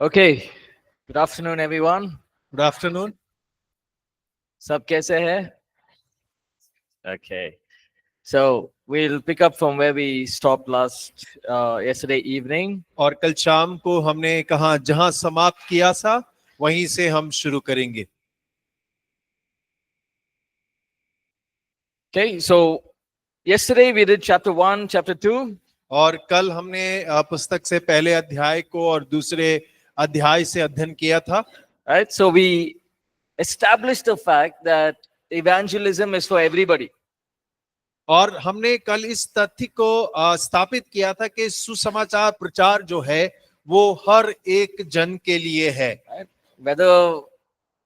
Okay, good afternoon everyone. Good afternoon. सब कैसे हैं? Okay, so we'll pick up from where we stopped yesterday evening. और कल शाम को हमने कहा जहां समाप्त किया था वहीं से हम शुरू करेंगे. Okay, so yesterday we did chapter 1, chapter 2. और कल हमने पुस्तक से पहले अध्याय को और दूसरे अध्याय से अध्ययन किया था. Right, so we established the fact that evangelism is for everybody. और हमने कल इस तथ्य को स्थापित किया था कि सुसमाचार प्रचार जो है वो हर एक जन के लिए है. Right? Whether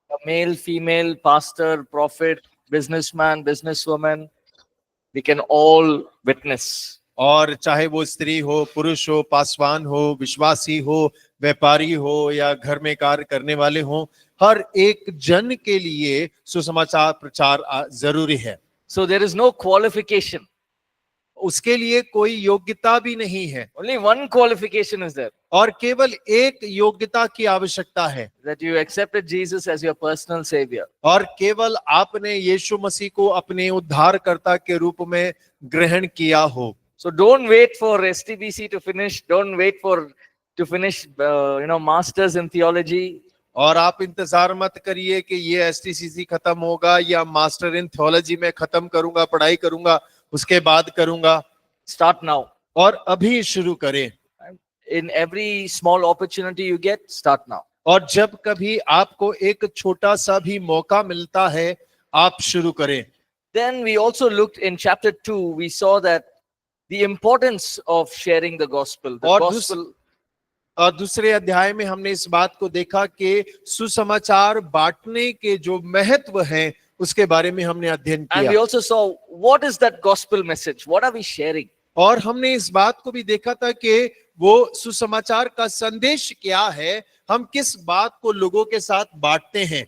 a male, female, pastor, prophet, businessman, businesswoman, we can all witness. और चाहे वो स्त्री हो, पुरुष हो, पासवान हो, विश्वासी हो, व्यापारी हो या घर में कार्य करने वाले हो, हर एक जन के लिए सुसमाचार प्रचार जरूरी है. So there is no qualification. उसके लिए कोई योग्यता भी नहीं है. Only one qualification is there. और केवल एक योग्यता की आवश्यकता है. That you accepted Jesus as your personal savior. और केवल आपने यीशु मसीह को अपने उद्धारकर्ता के रूप में ग्रहण किया हो. So don't wait for STBC to finish. Don't wait to finish, masters in theology. और आप इंतजार मत करिए कि ये STCC खत्म होगा या मास्टर इन थियोलॉजी में खत्म करूंगा, पढ़ाई करूंगा, उसके बाद करूंगा. Start now. और अभी शुरू करें. In every small opportunity you get, start now. और जब कभी आपको एक छोटा सा भी मौका मिलता है, आप शुरू करें. Then we also looked in chapter 2, we saw that the importance of sharing the gospel. The gospel. और दूसरे अध्याय में हमने इस बात को देखा कि सुसमाचार बांटने के जो महत्व है उसके बारे में हमने अध्ययन किया. And we also saw what is that gospel message? What are we sharing? और हमने इस बात को भी देखा था कि वो सुसमाचार का संदेश क्या है, हम किस बात को लोगों के साथ बांटते हैं.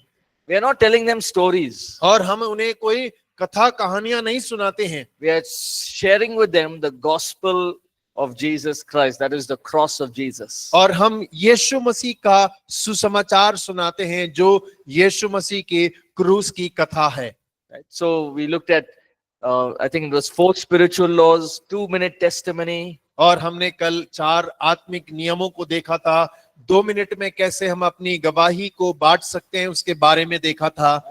We are not telling them stories. और हम उन्हें कोई कथा कहानियां नहीं सुनाते हैं. We are sharing with them the gospel of Jesus Christ, that is the cross of Jesus. और हम यीशु मसीह का सुसमाचार सुनाते हैं जो यीशु मसीह के क्रूस की कथा है. Right? So we looked at I think it was 4 spiritual laws, 2-minute testimony. और हमने कल 4 आत्मिक नियमों को देखा था. 2 मिनट में कैसे हम अपनी गवाही को बांट सकते हैं उसके बारे में देखा था.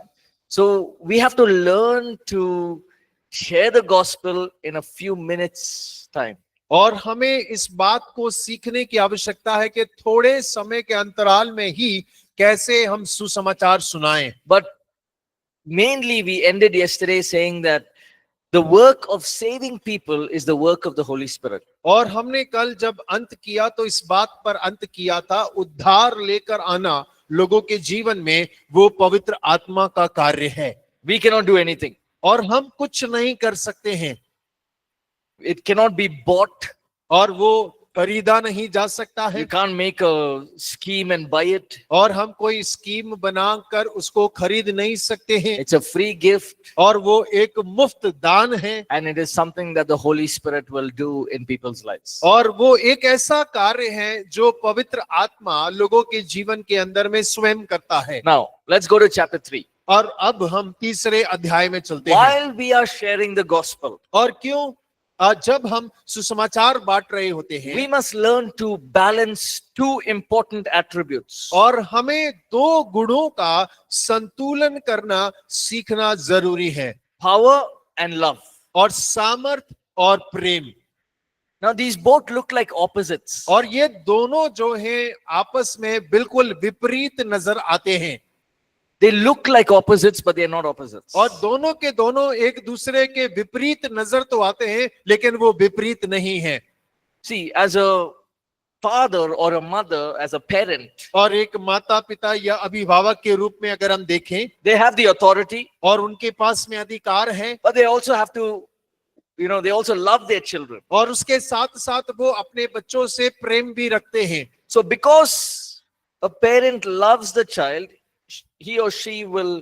So we have to learn to share the gospel in a few minutes time. और हमें इस बात को सीखने की आवश्यकता है कि थोड़े समय के अंतराल में ही कैसे हम सुसमाचार सुनाएं. But mainly we ended yesterday saying that the work of saving people is the work of the Holy Spirit. और हमने कल जब अंत किया तो इस बात पर अंत किया था, उद्धार लेकर आना लोगों के जीवन में वो पवित्र आत्मा का कार्य है. We cannot do anything. और हम कुछ नहीं कर सकते हैं. It cannot be bought. और वो खरीदा नहीं जा सकता है. You can't make a scheme and buy it. और हम कोई स्कीम बनाकर उसको खरीद नहीं सकते हैं. It's a free gift. और वो एक मुफ्त दान है. And it is something that the Holy Spirit will do in people's lives. और वो एक ऐसा कार्य है जो पवित्र आत्मा लोगों के जीवन के अंदर में स्वयं करता है. Now, let's go to chapter 3. और अब हम तीसरे अध्याय में चलते हैं. While we are sharing the gospel, और क्यों जब हम सुसमाचार बांट रहे होते हैं, we must learn to balance 2 important attributes. और हमें 2 गुणों का संतुलन करना सीखना जरूरी है. Power and love. और सामर्थ और प्रेम. Now these both look like opposites. और ये दोनों जो हैं आपस में बिल्कुल विपरीत नजर आते हैं. They look like opposites, but they are not opposites. और दोनों के दोनों एक दूसरे के विपरीत नजर तो आते हैं लेकिन वो विपरीत नहीं है. See, as a father or a mother, as a parent, और एक माता पिता या अभिभावक के रूप में अगर हम देखें, they have the authority, और उनके पास में अधिकार है, but they also have to, they also love their children. और उसके साथ साथ वो अपने बच्चों से प्रेम भी रखते हैं. So because a parent loves the child, he or she will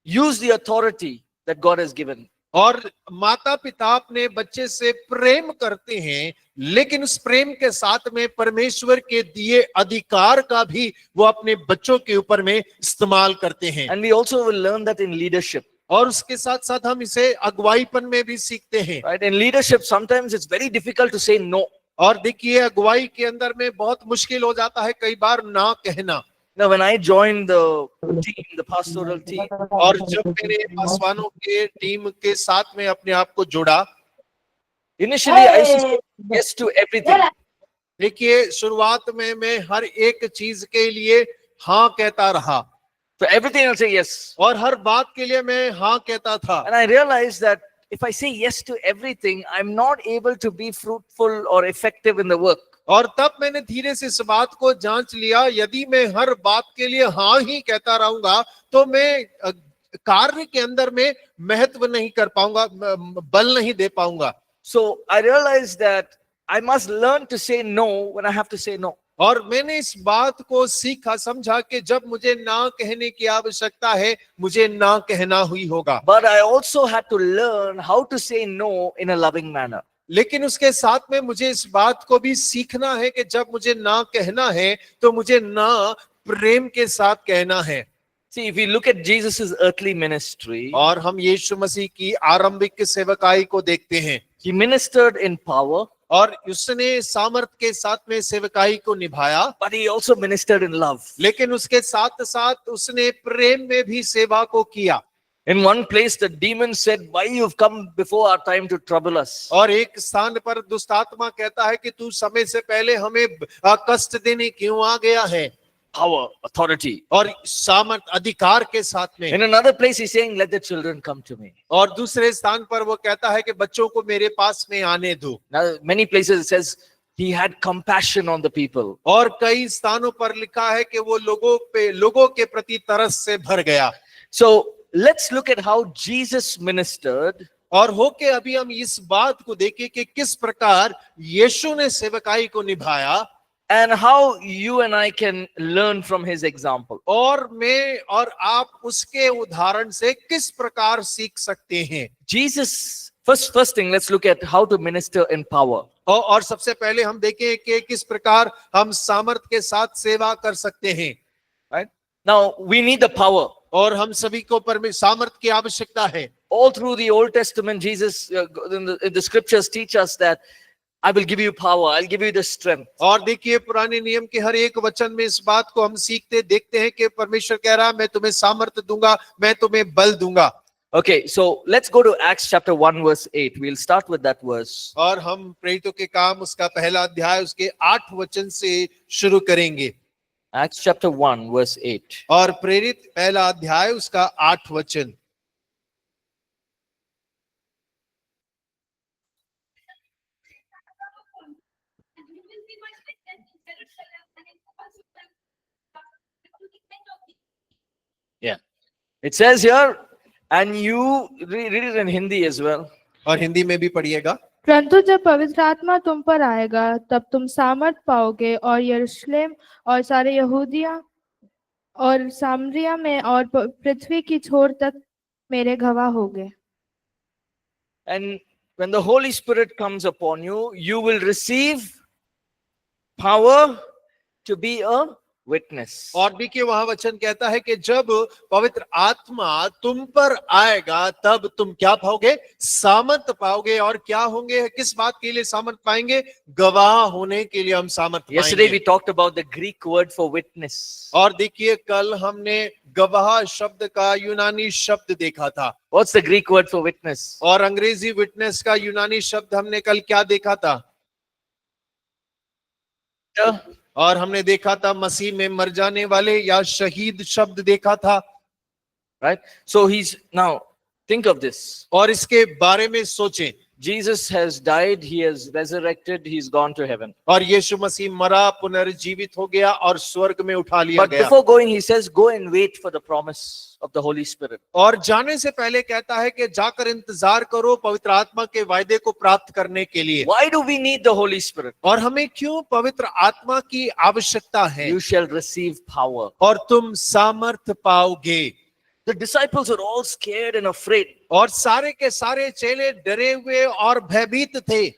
use the authority that God has given. और माता पिता अपने बच्चे से प्रेम करते हैं, लेकिन उस प्रेम के साथ में परमेश्वर के दिए अधिकार का भी वो अपने बच्चों के ऊपर में इस्तेमाल करते हैं। And we also will learn that in leadership. और उसके साथ साथ हम इसे अगुवाईपन में भी सीखते हैं। Right? In leadership, sometimes it's very difficult to say no. और देखिए अगुवाई के अंदर में बहुत मुश्किल हो जाता है कई बार ना कहना। Now, when I joined the team, the pastoral team, और जब मैंने पासवानों के टीम के साथ में अपने आप को जोड़ा, initially I used to say yes to everything. देखिए शुरुआत में मैं हर एक चीज के लिए हाँ कहता रहा, So everything I'll say yes. और हर बात के लिए मैं हाँ कहता था। And I realized that if I say yes to everything, I'm not able to be fruitful or effective in the work. और तब मैंने धीरे से इस बात को जांच लिया, यदि मैं हर बात के लिए हाँ ही कहता रहूंगा तो मैं कार्य के अंदर में महत्व नहीं कर पाऊंगा, बल नहीं दे पाऊंगा। So I realized that I must learn to say no when I have to say no. और मैंने इस बात को सीखा समझा कि जब मुझे ना कहने की आवश्यकता है, मुझे ना कहना ही होगा। But I also had to learn how to say no in a loving manner. लेकिन उसके साथ में मुझे इस बात को भी सीखना है कि जब मुझे ना कहना है तो मुझे ना प्रेम के साथ कहना है। See, if we look at Jesus' earthly ministry, और हम यीशु मसीह की आरंभिक सेवकाई को देखते हैं, he ministered in power, और उसने सामर्थ के साथ में सेवकाई को निभाया, but he also ministered in love. लेकिन उसके साथ साथ उसने प्रेम में भी सेवा को किया। In one place, the demon said, "Why you've come before our time to trouble us?" और एक स्थान पर दुष्ट आत्मा कहता है कि तू समय से पहले हमें कष्ट देने क्यों आ गया है। Power, authority. और सामर्थ अधिकार के साथ में। In another place, he's saying, "Let the children come to me." और दूसरे स्थान पर वो कहता है कि बच्चों को मेरे पास में आने दो। Now, many places it says he had compassion on the people. और कई स्थानों पर लिखा है कि वो लोगों के प्रति तरस से भर गया। So let's look at how Jesus ministered. और होके अभी हम इस बात को देखें कि किस प्रकार यीशु ने सेवकाई को निभाया, And how you and I can learn from his example. और मैं और आप उसके उदाहरण से किस प्रकार सीख सकते हैं। Jesus, first thing, let's look at how to minister in power. और सबसे पहले हम देखें कि किस प्रकार हम सामर्थ के साथ सेवा कर सकते हैं। Right? Now, we need the power. और हम सभी को सामर्थ की आवश्यकता है। All through the Old Testament, Jesus, in the scriptures teach us that I will give you power, I'll give you the strength. और देखिए पुराने नियम के हर एक वचन में इस बात को हम सीखते देखते हैं कि परमेश्वर कह रहा है मैं तुम्हें सामर्थ दूंगा, मैं तुम्हें बल दूंगा। Okay, so let's go to Acts chapter 1 verse 8. We'll start with that verse. और हम प्रेरितों के काम उसका पहला अध्याय उसके 8 वचन से शुरू करेंगे। Acts chapter 1 verse 8. और प्रेरित पहला अध्याय उसका 8 वचन। Yeah. It says here, and you read it in Hindi as well. और हिंदी में भी पढ़िएगा। परंतु जब पवित्र आत्मा तुम पर आएगा तब तुम सामर्थ पाओगे और यरूशलेम और सारे यहूदिया और सामरिया में और पृथ्वी की छोर तक मेरे गवाह होगे। And when the Holy Spirit comes upon you, you will receive power to be a witness. और देखिए वहां वचन कहता है कि जब पवित्र आत्मा तुम पर आएगा तब तुम क्या पाओगे? सामर्थ पाओगे। और क्या होंगे? किस बात के लिए सामर्थ पाएंगे? गवाह होने के लिए हम सामर्थ Yesterday पाएंगे। we talked about the Greek word for witness. और देखिए कल हमने गवाह शब्द का यूनानी शब्द देखा था। What's the Greek word for witness? और अंग्रेजी विटनेस का यूनानी शब्द हमने कल क्या देखा था? और हमने देखा था मसीह में मर जाने वाले या शहीद शब्द देखा था। Right? So he's now think of this. और इसके बारे में सोचें। Jesus has died, he has resurrected, he's gone to heaven. और यीशु मसीह मरा, पुनर्जीवित हो गया और स्वर्ग में उठा लिया But गया। before going, he says, go and wait for the promise of the Holy Spirit. और जाने से पहले कहता है कि जाकर इंतजार करो पवित्र आत्मा के वायदे को प्राप्त करने के लिए। Why do we need the Holy Spirit? और हमें क्यों पवित्र आत्मा की आवश्यकता है? You shall receive power. और तुम सामर्थ पाओगे। The disciples are all scared and afraid. और सारे के सारे चेले डरे हुए और भयभीत थे।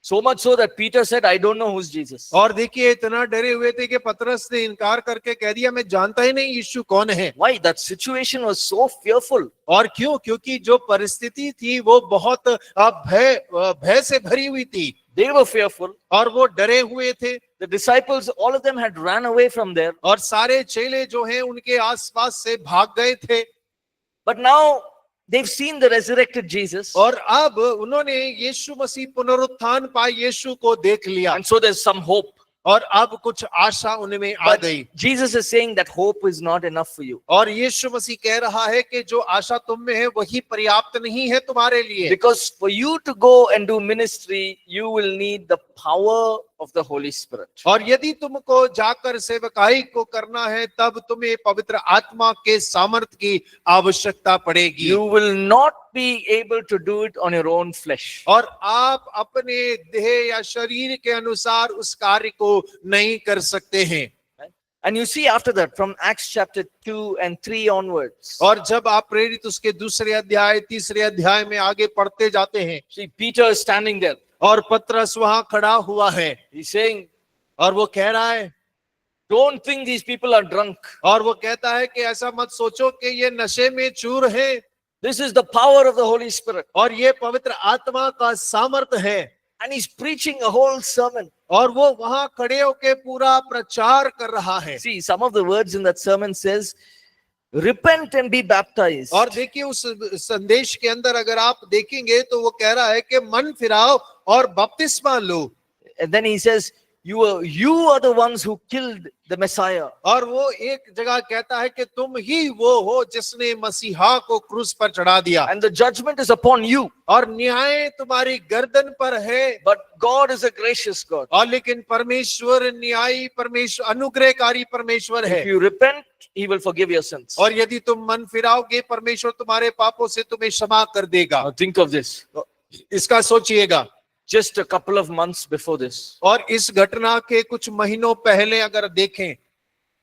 So much so that Peter said, I don't know who's Jesus. और देखिए इतना डरे हुए थे कि पतरस ने इनकार करके कह दिया, मैं जानता ही नहीं यीशु कौन है। Why? That situation was so fearful. और क्यों? क्योंकि जो परिस्थिति थी वो बहुत भय से भरी हुई थी They were fearful. और वो डरे हुए थे। The disciples, all of them had ran away from there. और सारे चेले जो हैं उनके आसपास से भाग गए थे। But now they've seen the resurrected Jesus. और अब उन्होंने यीशु मसीह पुनरुत्थान पाए यीशु को देख लिया And so there's some hope. और अब कुछ आशा उनमें आ But गई। Jesus is saying that hope is not enough for you. और यीशु मसीह कह रहा है कि जो आशा तुम में है वही पर्याप्त नहीं है तुम्हारे लिए। Because for you to go and do ministry, you will need the power of the Holy Spirit. और यदि तुमको जाकर सेवकाई को करना है तब तुम्हें पवित्र आत्मा के सामर्थ्य की आवश्यकता पड़ेगी। You will not be able to do it on your own flesh. और आप अपने देह या शरीर के अनुसार उस कार्य को नहीं कर सकते हैं। And you see after that from Acts chapter 2 and 3 onwards. और जब आप प्रेरित उसके दूसरे अध्याय तीसरे अध्याय में आगे पढ़ते जाते हैं, See, Peter is standing there. और पतरस वहां खड़ा हुआ है He's saying, और वो कह रहा है, don't think these people are drunk. और वो कहता है कि ऐसा मत सोचो कि ये नशे में चूर है, This is the power of the Holy Spirit. और ये पवित्र आत्मा का सामर्थ्य है। And he's preaching a whole sermon. और वो वहां खड़े होके पूरा प्रचार कर रहा है। See, some of the words in that sermon says, repent and be baptized. और देखिए उस संदेश के अंदर अगर आप देखेंगे तो वो कह रहा है कि मन फिराओ और बपतिस्मा लो। And then he says, you are the ones who killed the Messiah. और वो एक जगह कहता है कि तुम ही वो हो जिसने मसीहा को क्रूस पर चढ़ा दिया, And the judgment is upon you. और न्याय तुम्हारी गर्दन पर है। But God is a gracious God. और लेकिन परमेश्वर न्यायी परमेश्वर अनुग्रहकारी परमेश्वर है। If you repent, he will forgive your sins. और यदि तुम मन फिराओगे परमेश्वर तुम्हारे पापों से तुम्हें क्षमा कर देगा। Now think of this. इसका सोचिएगा, Just a couple of months before this, और इस घटना के कुछ महीनों पहले अगर देखें,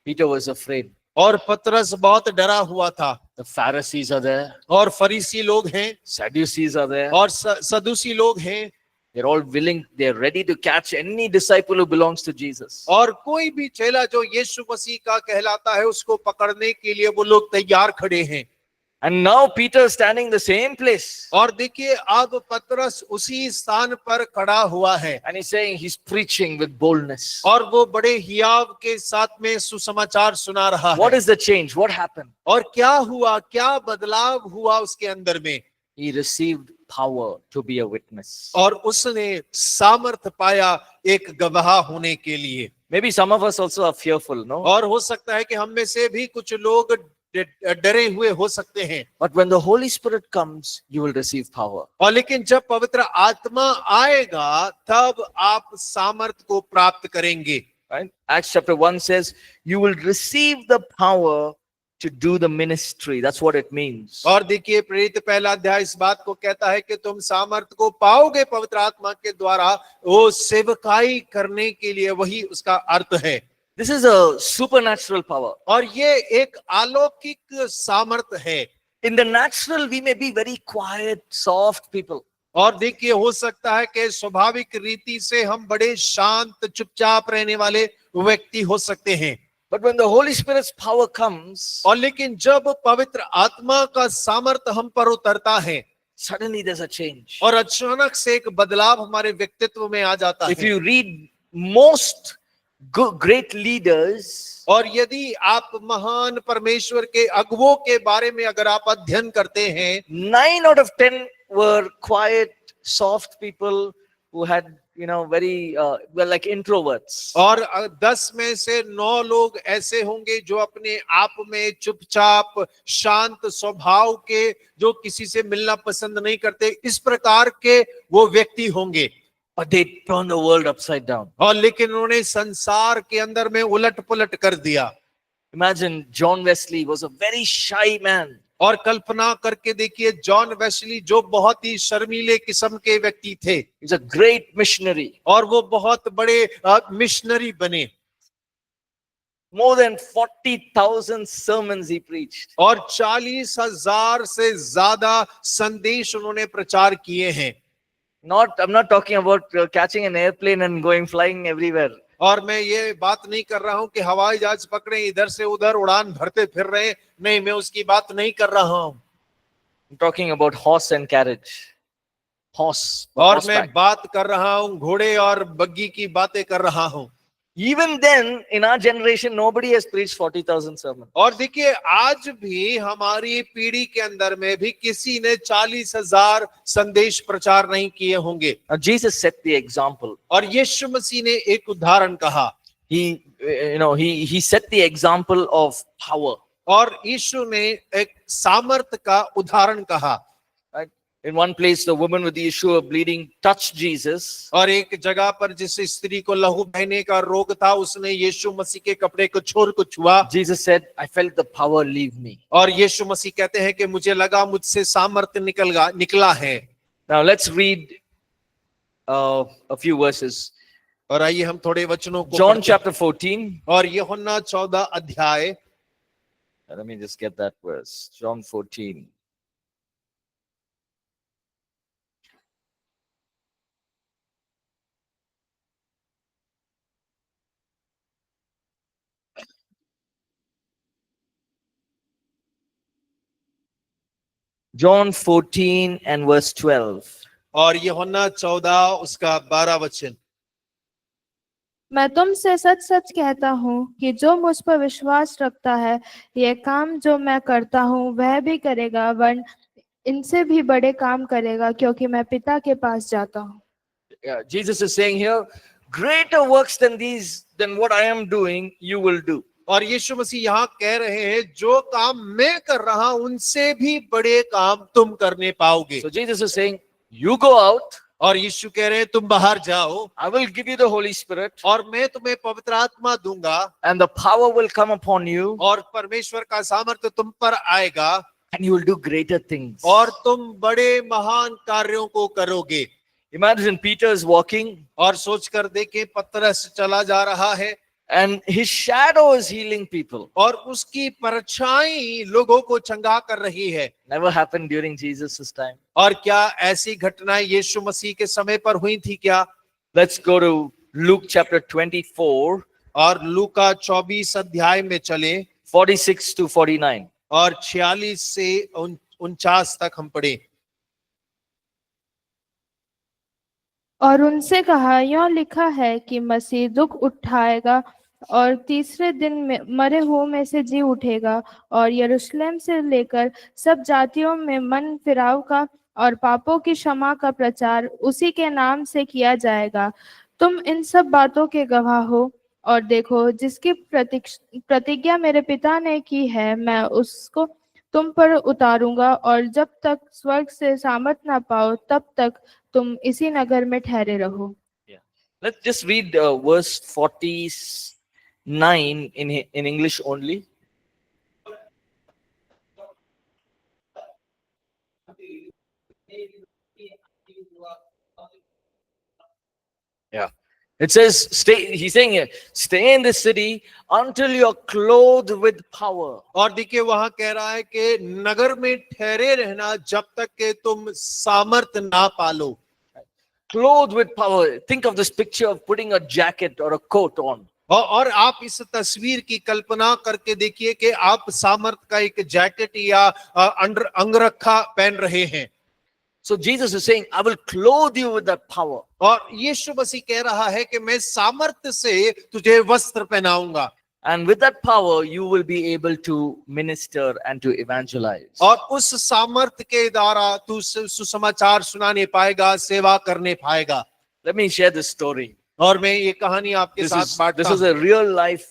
Peter was afraid. और पतरस बहुत डरा हुआ था। The Pharisees are there. और फरीसी लोग हैं, Sadducees are there. और सदूसी लोग हैं, They're all willing, they're ready to catch any disciple who belongs to Jesus. और कोई भी चेला जो यीशु मसीह का कहलाता है उसको पकड़ने के लिए वो लोग तैयार खड़े हैं। And now Peter is standing in the same place. और देखिए अब पतरस उसी स्थान पर खड़ा हुआ है, And he's saying, he's preaching with boldness. और वो बड़े हियाव के साथ में सुसमाचार सुना रहा What है। is the change? What happened? और क्या हुआ, क्या बदलाव हुआ उसके अंदर में? He received power to be a witness. और उसने सामर्थ पाया एक गवाह होने के लिए। Maybe some of us also are fearful, no? और हो सकता है कि हम में से भी कुछ लोग डरे हुए हो सकते हैं। But when the Holy Spirit comes, you will receive power. और लेकिन जब पवित्र आत्मा आएगा तब आप सामर्थ को प्राप्त करेंगे। Right? Acts chapter 1 says, you will receive the power to do the ministry. That's what it means. और देखिए प्रेरित पहला अध्याय इस बात को कहता है कि तुम सामर्थ को पाओगे पवित्र आत्मा के द्वारा वो सेवकाई करने के लिए, वही उसका अर्थ है। This is a supernatural power. और ये एक अलौकिक सामर्थ है। In the natural, we may be very quiet, soft people. और देखिए हो सकता है कि स्वाभाविक रीति से हम बड़े शांत चुपचाप रहने वाले व्यक्ति हो सकते हैं। But when the Holy Spirit's power comes, और लेकिन जब पवित्र आत्मा का सामर्थ हम पर उतरता है, suddenly there's a change. और अचानक से एक बदलाव हमारे व्यक्तित्व में आ जाता If है। you read most great leaders, और यदि आप महान परमेश्वर के अगुवों के बारे में अगर आप अध्ययन करते हैं, 9 out of 10 were quiet, soft people who had, very, well, like introverts. और 10 में से 9 लोग ऐसे होंगे जो अपने आप में चुपचाप शांत स्वभाव के, जो किसी से मिलना पसंद नहीं करते, इस प्रकार के वो व्यक्ति होंगे। But they turned the world upside down. और लेकिन उन्होंने संसार के अंदर में उलट पुलट कर दिया। Imagine John Wesley was a very shy man. और कल्पना करके देखिए जॉन वेस्ली जो बहुत ही शर्मीले किस्म के व्यक्ति थे, He's a great missionary. और वो बहुत बड़े मिशनरी बने। More than 40,000 sermons he preached. और 40,000 से ज्यादा संदेश उन्होंने प्रचार किए हैं। I'm not talking about catching an airplane and going flying everywhere. और मैं ये बात नहीं कर रहा हूं कि हवाई जहाज पकड़े इधर से उधर उड़ान भरते फिर रहे, नहीं, मैं उसकी बात नहीं कर रहा हूं। I'm talking about horse and carriage. Horse. और मैं horseback. बात कर रहा हूं घोड़े और बग्गी की बातें कर रहा हूं। Even then, in our generation, nobody has preached 40,000 sermons. और देखिए आज भी हमारी पीढ़ी के अंदर में भी किसी ने 40,000 संदेश प्रचार नहीं किए होंगे। Now, Jesus set the example. और यीशु मसीह ने एक उदाहरण कहा। He set the example of power. और यीशु ने एक सामर्थ का उदाहरण कहा। Right? In one place, the woman with the issue of bleeding touched Jesus. और एक जगह पर जिस स्त्री को लहू बहने का रोग था उसने यीशु मसीह के कपड़े को छोर को छुआ। Jesus said, I felt the power leave me. और यीशु मसीह कहते हैं कि मुझे लगा मुझसे सामर्थ्य निकला है। Now let's read a few verses. और आइए हम थोड़े वचनों को John पढ़ते हैं। chapter 14. और यूहन्ना 14 अध्याय। Let me just get that verse. John 14. John 14 and verse 12. और यूहन्ना 14 उसका 12 वचन। मैं तुमसे सच सच कहता हूँ कि जो मुझ पर विश्वास रखता है, ये काम जो मैं करता हूँ वह भी करेगा, वरन इनसे भी बड़े काम करेगा, क्योंकि मैं पिता के पास जाता हूँ। Yeah, Jesus is saying here, greater works than what I am doing, you will do. और यीशु मसीह यहाँ कह रहे हैं जो काम मैं कर रहा हूं उनसे भी बड़े काम तुम करने पाओगे। So Jesus is saying, you go out. और यीशु कह रहे हैं तुम बाहर जाओ। I will give you the Holy Spirit. और मैं तुम्हें पवित्र आत्मा दूंगा। And the power will come upon you. और परमेश्वर का सामर्थ्य तुम पर आएगा। And you will do greater things. और तुम बड़े महान कार्यों को करोगे। Imagine Peter is walking. और सोचकर देखें पतरस चला जा रहा है। And his shadow is healing people. और उसकी परछाई लोगों को चंगा कर रही है। Never happened during Jesus' time. और क्या ऐसी घटनाएं यीशु मसीह के समय पर हुई थी क्या? Let's go to Luke chapter 24. और लूका 24 अध्याय में चले 46 to 49. और 46 से 49 तक हम पढ़े। और उनसे कहा, यों लिखा है कि मसीह दुख उठाएगा और तीसरे दिन में मरे हुओं में से जी उठेगा, और यरूशलेम से लेकर सब जातियों में मन फिराव का और पापों की क्षमा का प्रचार उसी के नाम से किया जाएगा। तुम इन सब बातों के गवाह हो। और देखो, जिसकी प्रतिज्ञा मेरे पिता ने की है, मैं उसको तुम पर उतारूंगा, और जब तक स्वर्ग से सामर्थ ना पाओ तब तक तुम इसी नगर में ठहरे रहो। Let's just read verse 49 in English only. Yeah. It says, he's saying here, stay in this city until you're clothed with power. और देखिए वहां कह रहा है कि नगर में ठहरे रहना जब तक के तुम सामर्थ ना पालो। Clothed with power. Think of this picture of putting a jacket or a coat on. और आप इस तस्वीर की कल्पना करके देखिए कि आप सामर्थ का एक जैकेट या अंगरखा पहन रहे हैं। So Jesus is saying, I will clothe you with that power. और यीशु मसीह कह रहा है कि मैं सामर्थ्य से तुझे वस्त्र पहनाऊंगा। And with that power, you will be able to minister and to evangelize. और उस सामर्थ्य के द्वारा तू सुसमाचार सुनाने पाएगा, सेवा करने पाएगा। Let me share this story. और मैं ये कहानी आपके साथ बांटता This is हूं। a real life.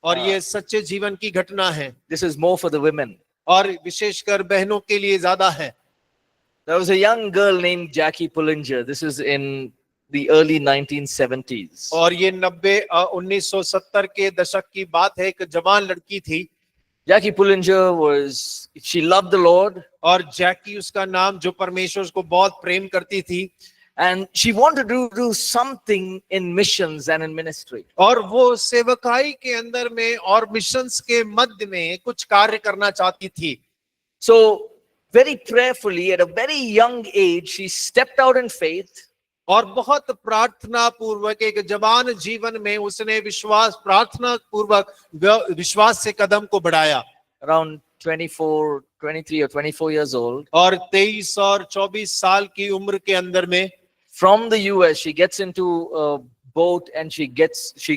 और ये सच्चे जीवन की घटना है। This is more for the women. और विशेषकर बहनों के लिए ज्यादा है। There was a young girl named Jackie Pullinger. This is in the early 1970s. और ये 1970 के दशक की बात है। एक जवान लड़की थी। Jackie Pullinger she loved the Lord. और जैकी उसका नाम, जो परमेश्वर को बहुत प्रेम करती थी। And she wanted to do something in missions and in ministry. और वो सेवकाई के अंदर में और मिशंस के मध्य में कुछ कार्य करना चाहती थी। So, very prayerfully, at a very young age, she stepped out in faith. और बहुत प्रार्थना पूर्वक एक जवान जीवन में उसने प्रार्थना पूर्वक विश्वास से कदम को बढ़ाया। Around 23 or 24 years old. और 23 और 24 साल की उम्र के अंदर में From the US, she gets into a boat and she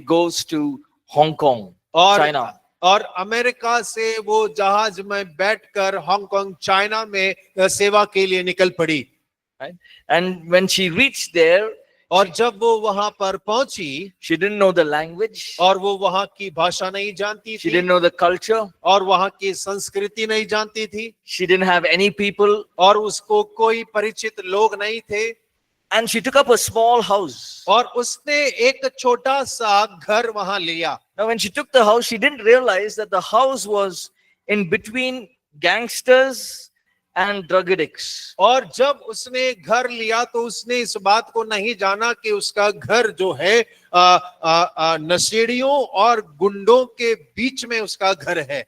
goes to Hong Kong, China. और अमेरिका से वो जहाज में बैठकर हांगकांग चाइना में सेवा के लिए निकल पड़ी। Right? And when she reached there, और जब वो वहां पर पहुंची, she didn't know the language. और वो वहां की भाषा नहीं जानती She थी, didn't know the culture. और वहां की संस्कृति नहीं जानती थी, She didn't have any people. और उसको कोई परिचित लोग नहीं थे। And she took up a small house. और उसने एक छोटा सा घर वहां लिया। Now, when she took the house, she didn't realize that the house was in between gangsters and drug addicts. और जब उसने घर लिया तो उसने इस बात को नहीं जाना कि उसका घर जो है नशेड़ियों और गुंडों के बीच में उसका घर है।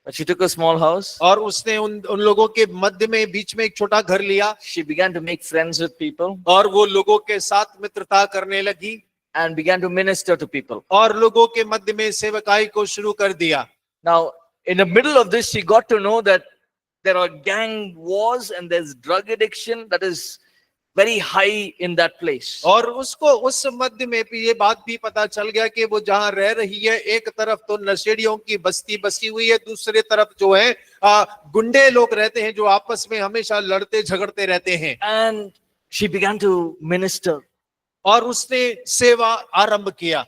But she took a small house. और उसने उन लोगों के मध्य में बीच में एक छोटा घर लिया। She began to make friends with people और वो लोगों के साथ मित्रता करने लगी and began to minister to people. और लोगों के मध्य में सेवकाई को शुरू कर दिया। Now, in the middle of this, she got to know that there are gang wars and there's drug addiction that is very high in that place. और उसको उस मध्य में भी ये बात भी पता चल गया कि वो जहां रह रही है, एक तरफ तो नशेड़ियों की बस्ती बसी हुई है, दूसरे तरफ जो है गुंडे लोग रहते हैं जो आपस में हमेशा लड़ते झगड़ते रहते हैं। And she began to minister. और उसने सेवा आरंभ किया।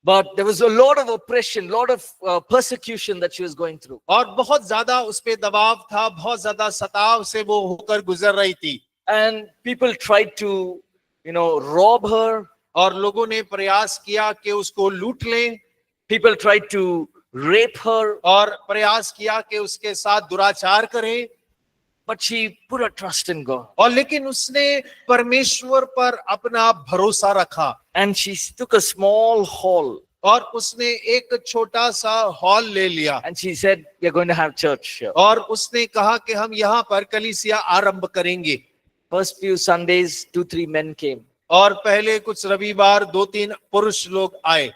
But there was a lot of oppression, lot of persecution that she was going through. और बहुत ज्यादा उस पे दबाव था, बहुत ज्यादा सताव से वो होकर गुजर रही थी। And people tried to, rob her. और लोगों ने प्रयास किया कि उसको लूट लें। People tried to rape her. और प्रयास किया कि उसके साथ दुराचार करें। But she put her trust in God. और लेकिन उसने परमेश्वर पर अपना भरोसा रखा। And she took a small hall. और उसने एक छोटा सा हॉल ले लिया। And she said, "We are going to have church here." और उसने कहा कि हम यहाँ पर कलीसिया आरंभ करेंगे। First few Sundays, 2-3 men came. और पहले कुछ रविवार 2-3 पुरुष लोग आए।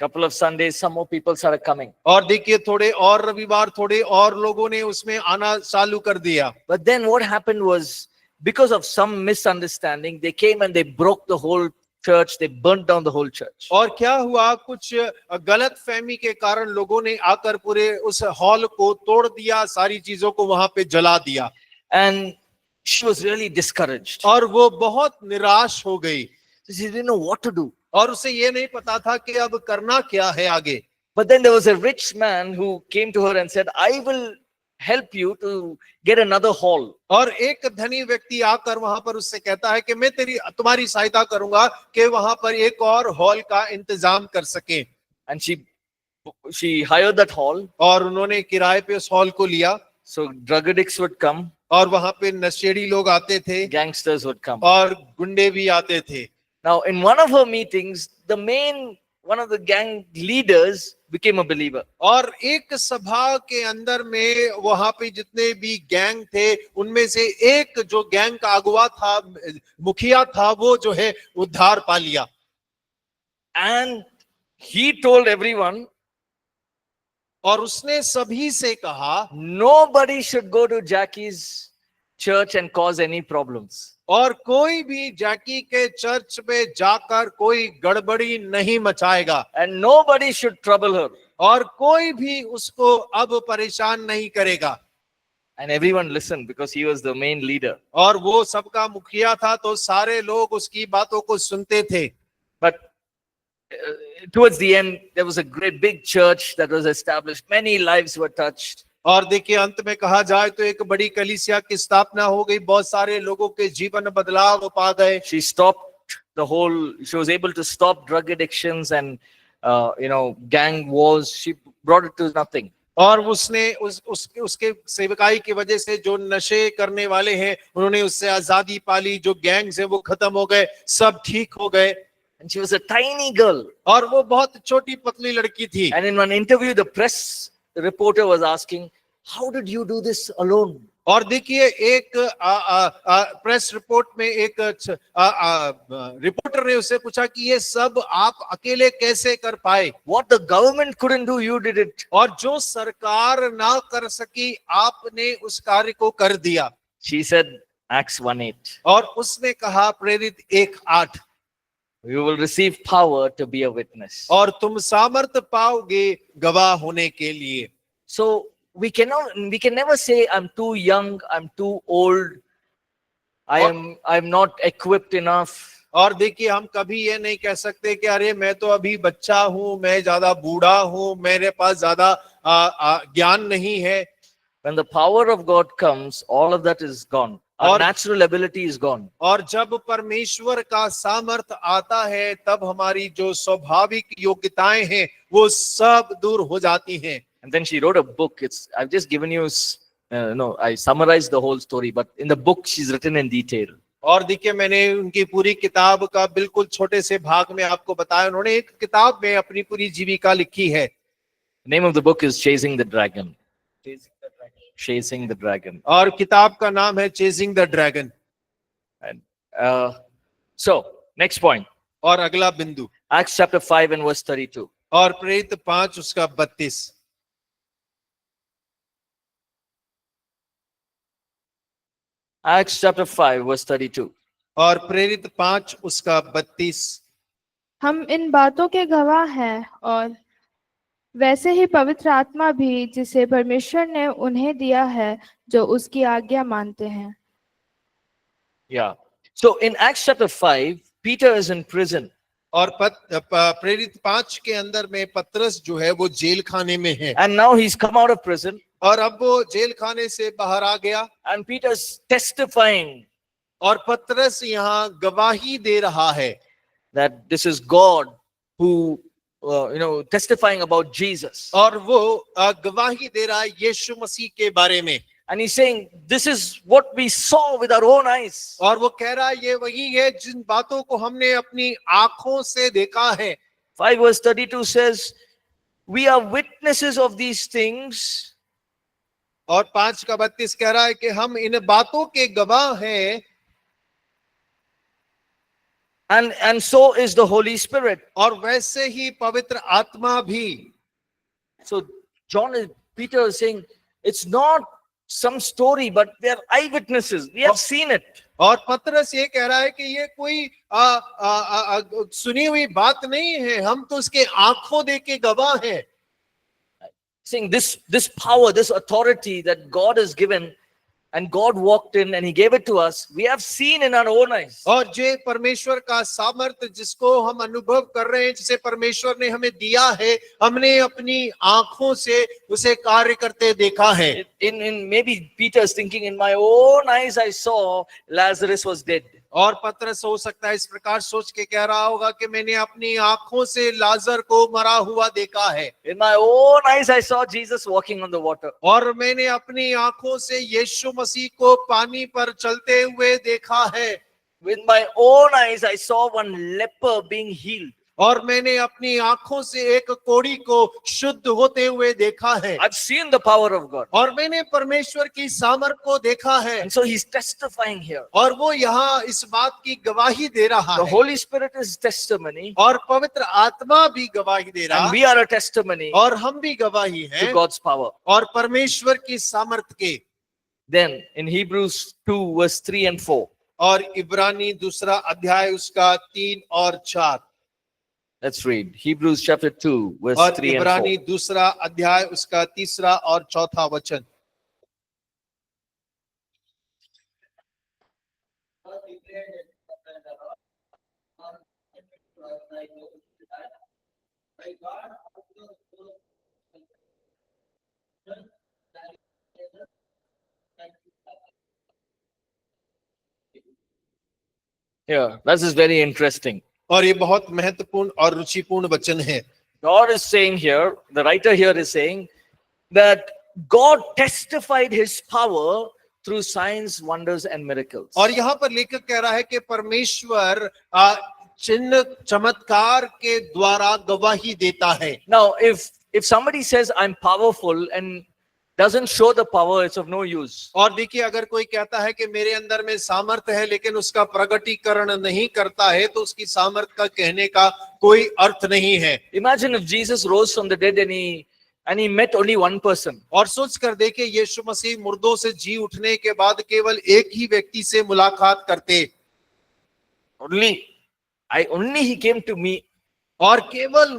Couple of Sundays, some more people started coming. और देखिए थोड़े और रविवार थोड़े और लोगों ने उसमें आना चालू कर दिया। But then what happened was, because of some misunderstanding, they came and they broke the whole church. They burnt down the whole church. और क्या हुआ, कुछ गलत फहमी के कारण लोगों ने आकर पूरे उस हॉल को तोड़ दिया, सारी चीजों को वहां पे जला दिया। And she was really discouraged. और वो बहुत निराश हो गई। She didn't know what to do. और उसे ये नहीं पता था कि अब करना क्या है आगे। But then there was a rich man who came to her and said, "I will help you to get another hall." और एक धनी व्यक्ति आकर वहां पर उससे कहता है कि मैं तुम्हारी सहायता करूंगा कि वहां पर एक और हॉल का इंतजाम कर सके। And she hired that hall. और उन्होंने किराए पे उस हॉल को लिया। So drug addicts would come. और वहां पे नशेड़ी लोग आते थे। Gangsters would come. और गुंडे भी आते थे। Now, in one of her meetings, one of the gang leaders became a believer. और एक सभा के अंदर में वहां पे जितने भी गैंग थे, उनमें से एक जो गैंग का अगुवा था, मुखिया था, वो जो है उद्धार पा लिया। And he told everyone, और उसने सभी से कहा, nobody should go to Jackie's church and cause any problems. और कोई भी जैकी के चर्च में जाकर कोई गड़बड़ी नहीं मचाएगा। And nobody should trouble her. और कोई भी उसको अब परेशान नहीं करेगा। And everyone listened because he was the main leader. और वो सबका मुखिया था, तो सारे लोग उसकी बातों को सुनते थे। But towards the end, there was a great big church that was established. Many lives were touched. और देखिए अंत में कहा जाए तो एक बड़ी कलीसिया की स्थापना हो गई, बहुत सारे लोगों के जीवन बदलाव पा गए। She was able to stop drug addictions and gang wars. She brought it to nothing. और उसने उसके सेवकाई की वजह से जो नशे करने वाले हैं उन्होंने उससे आजादी पाली, जो गैंग्स हैं वो खत्म हो गए, सब ठीक हो गए। And she was a tiny girl. और वो बहुत छोटी पतली लड़की थी। And in one interview, the press reporter was asking, how did you do this alone? और देखिए एक प्रेस रिपोर्ट में एक रिपोर्टर ने उससे पूछा कि ये सब आप अकेले कैसे कर पाए? What the government couldn't do, you did it. और जो सरकार ना कर सकी आपने उस कार्य को कर दिया। She said, Acts 1:8. और उसने कहा प्रेरित 1:8, You will receive power to be a witness. और तुम सामर्थ पाओगे गवाह होने के लिए। So we can never say I'm too young, I'm too old, I'm not equipped enough. और देखिए हम कभी ये नहीं कह सकते कि अरे मैं तो अभी बच्चा हूं, मैं ज्यादा बूढ़ा हूं, मेरे पास ज्यादा ज्ञान नहीं है। When the power of God comes, all of that is gone. Our और- natural ability is gone. और जब परमेश्वर का सामर्थ आता है तब हमारी जो स्वाभाविक योग्यताएं हैं वो सब दूर हो जाती हैं। And then she wrote a book. I've just given you, I summarized the whole story, but in the book she's written in detail. और देखिए मैंने उनकी पूरी किताब का बिल्कुल छोटे से भाग में आपको बताया। उन्होंने एक किताब में अपनी पूरी जीविका लिखी है। The name of the book is Chasing the Dragon. Chasing the Dragon. और किताब का नाम है chasing the dragon. So, next point. और अगला बिंदु Acts chapter 5 and verse 32. और प्रेरित 5 उसका 32। Acts chapter 5 verse 32. और प्रेरित 5 उसका 32। हम इन बातों के गवाह हैं और वैसे ही पवित्र आत्मा भी जिसे परमेश्वर ने उन्हें दिया है जो उसकी आज्ञा मानते हैं। Yeah. So in Acts chapter 5, Peter is in prison. और प्रेरित 5 के अंदर में पतरस जो है वो जेल खाने में है। And now he's come out of prison. और अब वो जेल खाने से बाहर आ गया। And Peter's testifying और पतरस यहाँ गवाही दे रहा है that this is God who, testifying about Jesus. और वो गवाही दे रहा है यीशु मसीह के बारे में। And he's saying, this is what we saw with our own eyes. और वो कह रहा है ये वही है जिन बातों को हमने अपनी आंखों से देखा है। 5 verse 32 says, we are witnesses of these things. और 5 का 32 कह रहा है कि हम इन बातों के गवाह हैं। And so is the Holy Spirit. और वैसे ही पवित्र आत्मा भी। So Peter is saying, it's not some story, but we are eyewitnesses. We have seen it. और पतरस ये कह रहा है कि ये कोई सुनी हुई बात नहीं है, हम तो उसके आंखों देख के गवाह हैं। Saying this power, this authority that God has given, and God walked in and he gave it to us, we have seen in our own eyes. और जे परमेश्वर का सामर्थ जिसको हम अनुभव कर रहे हैं, जिसे परमेश्वर ने हमें दिया है, हमने अपनी आंखों से उसे कार्य करते देखा है। In maybe Peter's thinking, in my own eyes I saw Lazarus was dead. और पतरस हो सकता है इस प्रकार सोच के कह रहा होगा कि मैंने अपनी आंखों से लाजर को मरा हुआ देखा है। In my own eyes I saw Jesus walking on the water. और मैंने अपनी आंखों से यीशु मसीह को पानी पर चलते हुए देखा है। With my own eyes I saw one leper being healed. और मैंने अपनी आंखों से एक कोढ़ी को शुद्ध होते हुए देखा है। I've seen the power of God. और मैंने परमेश्वर की सामर्थ को देखा है। And so he's testifying here. और वो यहाँ इस बात की गवाही दे रहा The है। Holy Spirit is testimony. और पवित्र आत्मा भी गवाही दे रहा And है। we are a testimony और हम भी गवाही to हैं God's power. और परमेश्वर की सामर्थ के। Then in Hebrews 2 verse 3 and 4. और इब्रानी 2 अध्याय उसका 3 और 4। Let's read Hebrews chapter 2 verse और 3 and 4. इब्रानी 2 अध्याय उसका 3 और 4 वचन। Yeah, this is very interesting. और ये बहुत महत्वपूर्ण और रुचिपूर्ण वचन है। God is saying here, the writer here is saying, that God testified his power through signs, wonders, and miracles. और यहाँ पर लेखक कह रहा है कि परमेश्वर चिन्ह चमत्कार के द्वारा गवाही देता है। Now, if somebody says I'm powerful and doesn't show the power, it's of no use. और देखिए, अगर कोई कहता है कि मेरे अंदर में सामर्थ्य है लेकिन उसका प्रगटीकरण नहीं करता है, तो उसकी सामर्थ्य का कहने का कोई अर्थ नहीं है। Imagine if Jesus rose from the dead and he met only one person. और सोच कर देखिए, यीशु मसीह मुर्दों से जी उठने के बाद केवल एक ही व्यक्ति से मुलाकात करते, Only he came to me, और केवल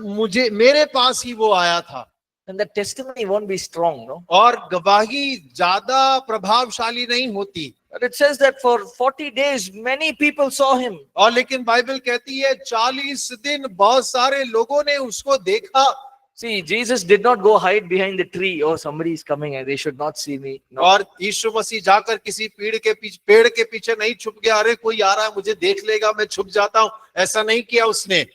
मेरे पास ही वो आया था, and the testimony won't be strong, no? और गवाही ज्यादा प्रभावशाली नहीं होती। But it says that for 40 days many people saw him. और लेकिन बाइबल कहती है 40 दिन बहुत सारे लोगों ने उसको देखा। See, Jesus did not go hide behind the tree. Oh, somebody is coming and they should not see me. No. और यीशु मसीह जाकर किसी पेड़ के पीछे नहीं छुप गया, अरे कोई आ रहा है मुझे देख लेगा मैं छुप जाता हूं, ऐसा नहीं किया उसने।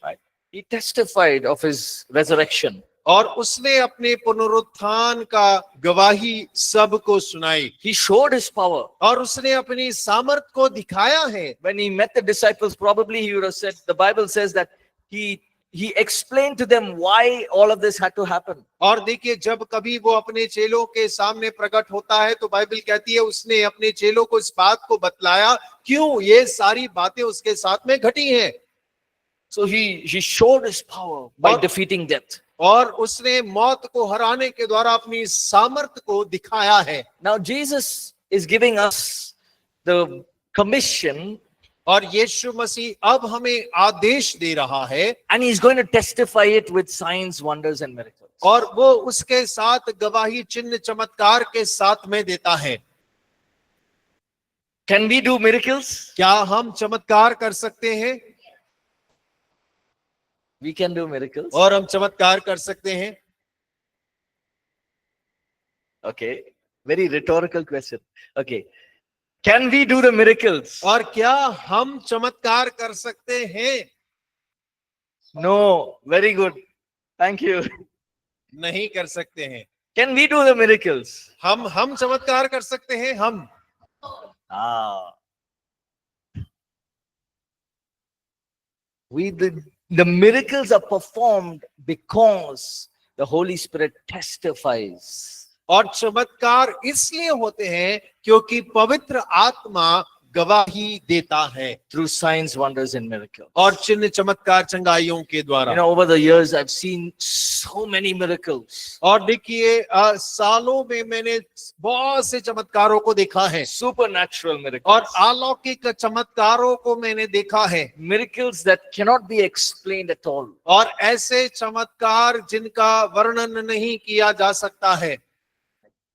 He testified of his resurrection. और उसने अपने पुनरुत्थान का गवाही सबको सुनाई। He showed his power. और उसने अपनी सामर्थ को दिखाया है। When he met the disciples, probably he would have said, the Bible says that he explained to them why all of this had to happen. और देखिए, जब कभी वो अपने चेलों के सामने प्रकट होता है तो बाइबल कहती है उसने अपने चेलों को इस बात को बतलाया क्यों ये सारी बातें उसके साथ में घटी हैं। So he showed his power by defeating death. और उसने मौत को हराने के द्वारा अपनी सामर्थ को दिखाया है। Now Jesus is giving us the commission, और यीशु मसीह अब हमें आदेश दे रहा है, and he's going to testify it with signs, wonders and miracles. और वो उसके साथ गवाही चिन्ह चमत्कार के साथ में देता है। Can we do miracles? क्या हम चमत्कार कर सकते हैं? We can do miracles. और हम चमत्कार कर सकते हैं। Okay, very rhetorical question. Okay, can we do the miracles? और क्या हम चमत्कार कर सकते हैं? No. Very good. Thank you. नहीं कर सकते हैं। Can we do the miracles? हम चमत्कार कर सकते हैं। हम the miracles are performed because the Holy Spirit testifies. और चमत्कार इसलिए होते हैं क्योंकि पवित्र आत्मा गवाही देता है through signs, wonders and miracles. और चिन्ह चमत्कार चंगाइयों के द्वारा। You know, over the years I've seen so many miracles. और देखिए, सालों में मैंने बहुत से चमत्कारों को देखा है। Supernatural miracles. और अलौकिक चमत्कारों को मैंने देखा है। Miracles that cannot be explained at all. और ऐसे चमत्कार जिनका वर्णन नहीं किया जा सकता है।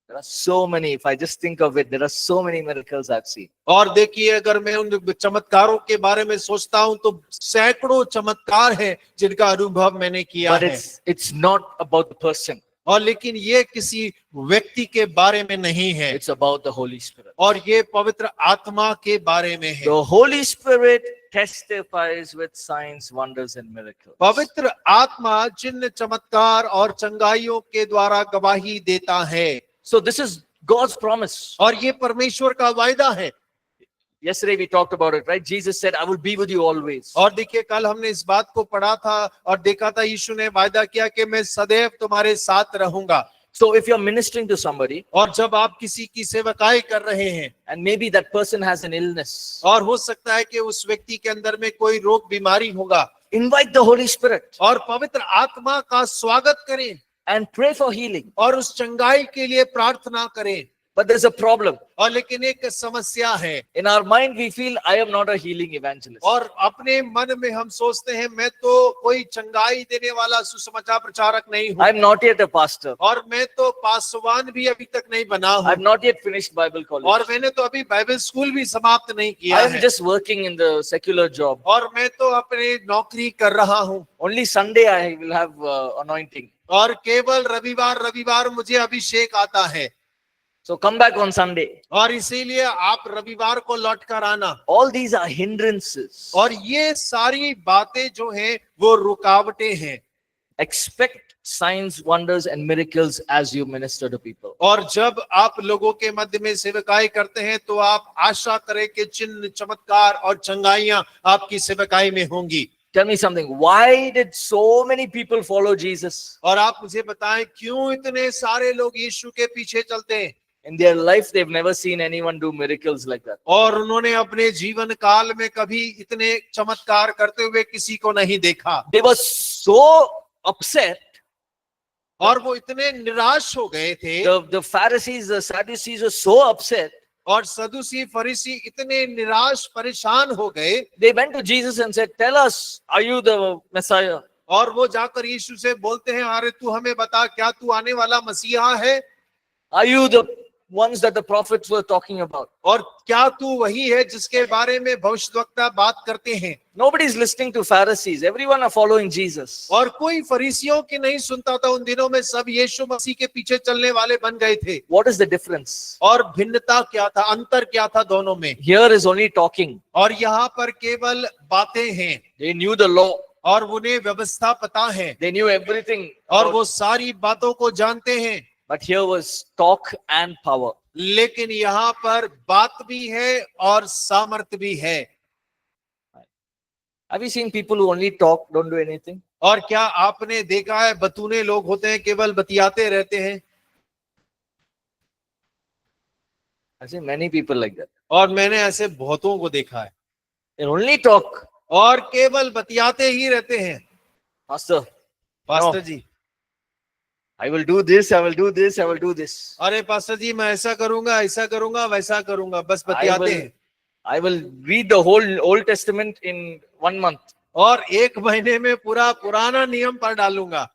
There are so many. If I just think of it, there are so many miracles I've seen. और देखिए, अगर मैं उन चमत्कारों के बारे में सोचता हूं तो सैकड़ों चमत्कार हैं जिनका अनुभव मैंने किया But है। it's not about the person. और लेकिन ये किसी व्यक्ति के बारे में नहीं है, It's about the Holy Spirit. और ये पवित्र आत्मा के बारे में है। The Holy Spirit testifies with signs, wonders and miracles. पवित्र आत्मा चिन्ह चमत्कार और चंगाइयों के द्वारा गवाही देता है। So this is God's promise. और ये परमेश्वर का वायदा है। Yesterday we talked about it, right? Jesus said, I will be with you always. और देखिए, कल हमने इस बात को पढ़ा था और देखा था, यीशु ने वायदा किया कि मैं सदैव तुम्हारे साथ रहूंगा। So if you're ministering to somebody, और जब आप किसी की सेवकाई कर रहे हैं, and maybe that person has an illness, और हो सकता है कि उस व्यक्ति के अंदर में कोई रोग बीमारी होगा, invite the Holy Spirit और पवित्र आत्मा का स्वागत करें and pray for healing. और उस चंगाई के लिए प्रार्थना करें। But there's a problem. और लेकिन एक समस्या है। In our mind we feel, I am not a healing evangelist. और अपने मन में हम सोचते हैं, मैं तो कोई चंगाई देने वाला सुसमाचार प्रचारक नहीं हूँ, I'm not yet a pastor. और मैं तो पासवान भी अभी तक नहीं बना हूँ, I've not yet finished Bible college. और मैंने तो अभी बाइबल स्कूल भी समाप्त नहीं किया I am है, just working in the secular job. और मैं तो अपने नौकरी कर रहा हूँ, Only Sunday I will have anointing. और केवल रविवार मुझे अभिषेक आता है। So come back on Sunday. और इसीलिए आप रविवार को लौट कर आना। All these are hindrances. और ये सारी बातें जो हैं वो रुकावटें हैं। expect signs, wonders, and miracles as you minister to people. और जब आप लोगों के मध्य में सेवकाई करते हैं तो आप आशा करें कि चिन्ह, चमत्कार और चंगाइयां आपकी सेवकाई में होंगी। Tell me something. Why did so many people follow Jesus? और आप मुझे बताएं क्यों इतने सारे लोग यीशु के पीछे चलते हैं? In their life, they've never seen anyone do miracles like that. और उन्होंने अपने जीवन काल में कभी इतने चमत्कार करते हुए किसी को नहीं देखा। They were so upset. और वो इतने निराश हो गए थे। The Pharisees, the Sadducees were so upset. और सदूसी फरीसी इतने निराश परेशान हो गए। They went to Jesus and said, "Tell us, are you the Messiah?" और वो जाकर यीशु से बोलते हैं, अरे तू हमें बता, क्या तू आने वाला मसीहा है? Are you the ones that the prophets were talking about? और क्या तू वही है जिसके बारे में भविष्यद्वक्ता बात करते हैं? Nobody is listening to Pharisees. Everyone are following Jesus. और कोई फरीसियों की नहीं सुनता था। उन दिनों में सब यीशु मसीह के पीछे चलने वाले बन गए थे। What is the difference? और भिन्नता क्या था, अंतर क्या था दोनों में? Here is only talking. और यहाँ पर केवल बातें हैं। They knew the law. और उन्हें व्यवस्था पता है। They knew everything. और वो सारी बातों को जानते हैं। But here was talk and power. लेकिन यहाँ पर बात भी है और सामर्थ्य भी है। Have you seen people who only talk, don't do anything? और क्या आपने देखा है बतूने लोग होते हैं, केवल बतियाते रहते हैं? I've seen many people like that. और मैंने ऐसे बहुतों को देखा है। They only talk. और केवल बतियाते ही रहते हैं। Pastor, pastor ji, I will do this, I will do this, I will do this. अरे पास्टर जी मैं ऐसा करूंगा, ऐसा करूंगा, वैसा करूंगा, बस बतियाते हैं। I will read the whole Old Testament in 1 month. और एक महीने में पूरा पुराना नियम पढ़ डालूंगा।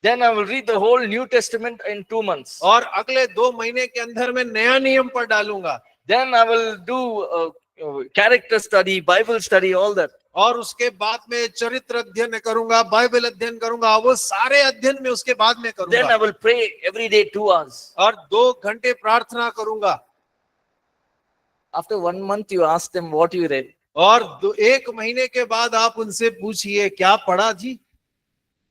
Then I will read the whole New Testament in 2 months. और अगले 2 महीने के अंदर में नया नियम पढ़ डालूंगा। Then I will do character study, Bible study, all that. और उसके बाद में चरित्र अध्ययन करूंगा, बाइबल अध्ययन करूंगा, वो सारे अध्ययन में उसके बाद में Then करूंगा। I will pray every day 2 hours. और 2 घंटे प्रार्थना करूंगा। After 1 month, you ask them what you read. और 1 महीने के बाद आप उनसे पूछिए क्या पढ़ा जी?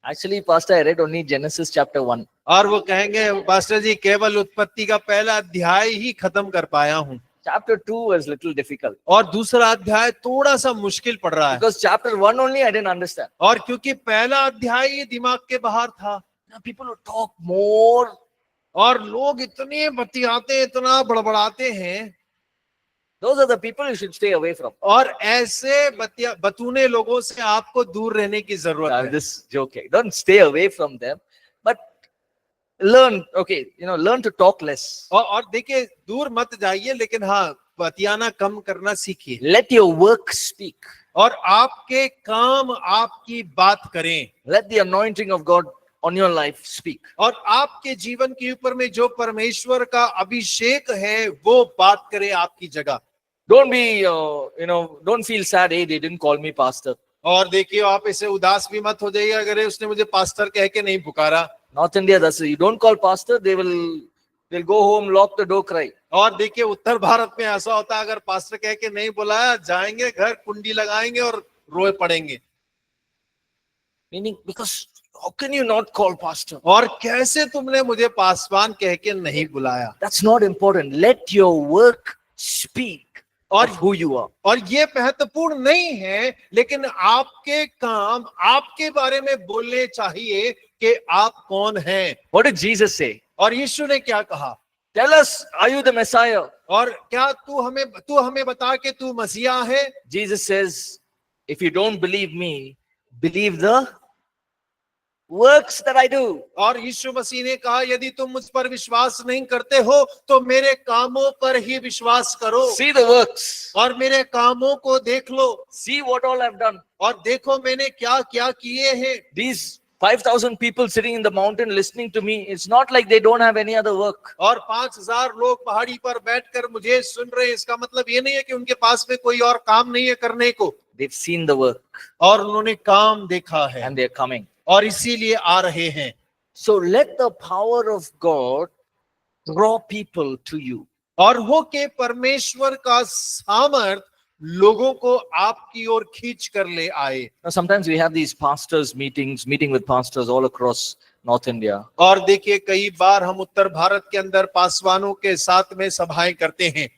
Actually, Pastor, I read only Genesis chapter 1. और वो कहेंगे पास्टर जी केवल उत्पत्ति का पहला अध्याय ही खत्म कर पाया हूँ। Chapter 2 was little difficult. और दूसरा अध्याय थोड़ा सा मुश्किल पड़ रहा है। Because chapter 1 only I didn't understand. और क्योंकि पहला अध्याय ही दिमाग के बाहर था। Now people who talk more. और लोग इतने बतियाते, इतना बड़बड़ाते हैं। Those are the people you should stay away from. और ऐसे बतूने लोगों से आपको दूर रहने की जरूरत है। This joking. Don't stay away from them, but learn. Okay, learn to talk less. और देखिए दूर मत जाइए, लेकिन हाँ बतियाना कम करना सीखिए। Let your work speak. और आपके काम आपकी बात करें। Let the anointing of God on your life speak. और आपके जीवन के ऊपर में जो परमेश्वर का अभिषेक है वो बात करे आपकी जगह। Don't be, don't feel sad. Hey, they didn't call me pastor. और देखिए आप इसे उदास भी मत हो जाइए अगर उसने मुझे पास्टर कह के नहीं पुकारा। North India, that's it. You don't call pastor, they'll go home, lock the door, cry. और देखिए उत्तर भारत में ऐसा होता है, अगर पास्टर कह के नहीं बुलाया जाएंगे घर, कुंडी लगाएंगे और रोए पड़ेंगे। Meaning, because how can you not call pastor? और कैसे तुमने मुझे पासवान कह के नहीं बुलाया? That's not important. Let your work speak और of who you are. और ये महत्वपूर्ण नहीं है, लेकिन आपके काम आपके बारे में बोलने चाहिए कि आप कौन हैं। What did Jesus say? और यीशु ने क्या कहा? Tell us, are you the Messiah? और क्या तू हमें बता कि तू मसीहा है? Jesus says, if you don't believe me, believe the works that I do. और यीशु मसीह ने कहा यदि तुम मुझ पर विश्वास नहीं करते हो तो मेरे कामों पर ही विश्वास करो। See the works. और मेरे कामों को देख लो। See what all I've done. और देखो मैंने क्या क्या किए हैं। These 5,000 people sitting in the mountain listening to me, it's not like they don't have any other work. और 5,000 लोग पहाड़ी पर बैठकर मुझे सुन रहे हैं, इसका मतलब ये नहीं है कि उनके पास में कोई और काम नहीं है करने को। They've seen the work. और उन्होंने काम देखा है And they're coming. और इसीलिए आ रहे हैं। So let the power of God draw people to you. और हो के परमेश्वर का सामर्थ लोगों को आपकी ओर खींच कर ले आए। Now, sometimes we have these pastors meetings, meeting with pastors all across North India. और देखिए कई बार हम उत्तर भारत के अंदर पासवानों के साथ में सभाएं करते हैं,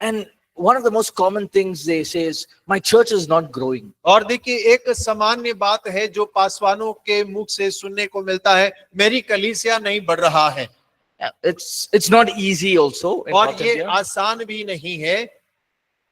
And one of the most common things they say is, my church is not growing. और देखिए एक सामान्य बात है जो पासवानों के मुख से सुनने को मिलता है, मेरी कलीसिया नहीं बढ़ रहा है। It's not easy also in और North ये India. आसान भी नहीं है।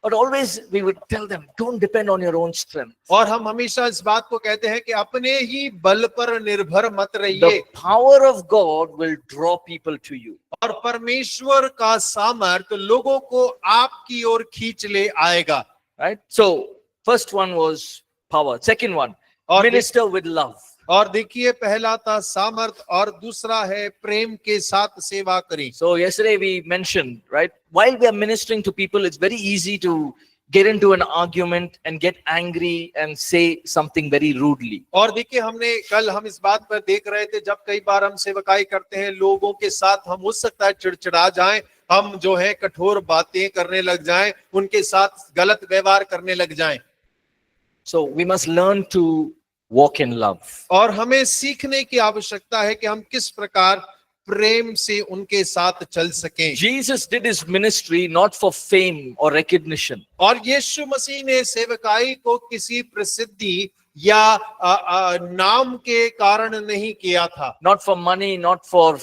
But always we would tell them, don't depend on your own strength. और हम हमेशा इस बात को कहते हैं कि अपने ही बल पर निर्भर मत रहिए, The power of God will draw people to you. और परमेश्वर का सामर्थ्य लोगों को आपकी ओर खींच ले आएगा। Right? So, first one was power. Second one, और minister with love. और देखिए पहला था सामर्थ और दूसरा है प्रेम के साथ सेवा करें। So, yesterday we mentioned, right? While we are ministering to people, it's very easy to get into an argument and get angry and say something very rudely. और देखिए हम इस बात पर देख रहे थे, जब कई बार हम सेवकाई करते हैं लोगों के साथ, हम हो सकता है चिड़चिड़ा जाएं, हम जो है कठोर बातें करने लग जाएं, उनके साथ गलत व्यवहार करने लग जाएं। So, we must learn to walk in love. और हमें सीखने की आवश्यकता है कि हम किस प्रकार प्रेम से उनके साथ चल सकें। Jesus did his ministry not for fame or recognition. और यीशु मसीह ने सेवकाई को किसी प्रसिद्धि या नाम के कारण नहीं किया था, Not for money, not for,